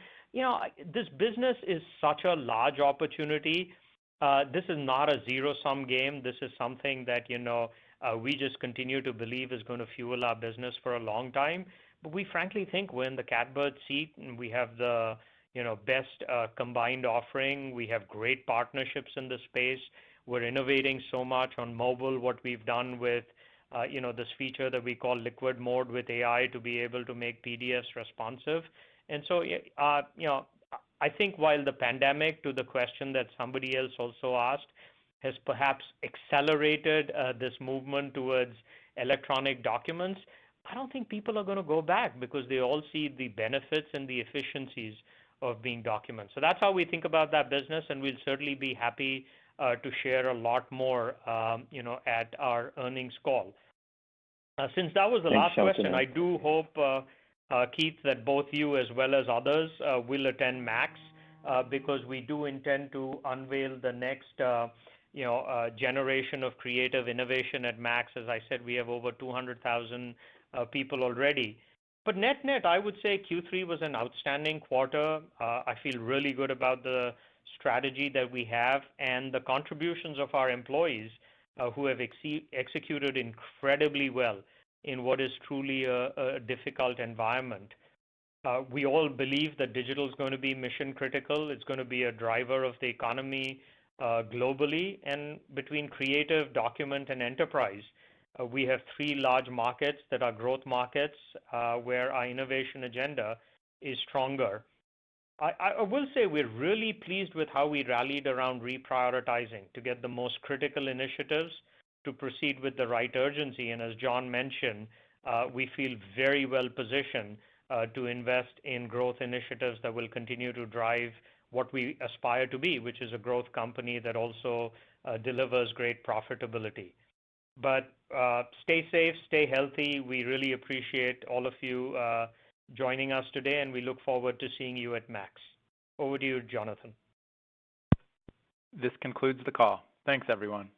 this business is such a large opportunity. This is not a zero-sum game. This is something that, we just continue to believe is going to fuel our business for a long time. But we frankly think we're in the catbird seat and we have the, best combined offering. We have great partnerships in the space. We're innovating so much on mobile, what we've done with, this feature that we call liquid mode with AI to be able to make PDFs responsive. And so, I think while the pandemic, to the question that somebody else also asked, has perhaps accelerated this movement towards electronic documents, I don't think people are going to go back because they all see the benefits and the efficiencies of being documents. So that's how we think about that business, and we'll certainly be happy to share a lot more, at our earnings call. Since that was the last question, I do hope, Keith, that both you as well as others will attend MAX because we do intend to unveil the next, generation of creative innovation at MAX. As I said, we have over 200,000 people already. But net, I would say Q3 was an outstanding quarter. I feel really good about the strategy that we have and the contributions of our employees who have executed incredibly well in what is truly a difficult environment. We all believe that digital is going to be mission critical. It's going to be a driver of the economy globally, and between creative, document, and enterprise, we have three large markets that are growth markets where our innovation agenda is stronger. I will say we're really pleased with how we rallied around reprioritizing to get the most critical initiatives to proceed with the right urgency. And as John mentioned, we feel very well positioned to invest in growth initiatives that will continue to drive what we aspire to be, which is a growth company that also delivers great profitability. But stay safe, stay healthy. We really appreciate all of you joining us today, and we look forward to seeing you at MAX. Over to you, Jonathan. This concludes the call. Thanks, everyone.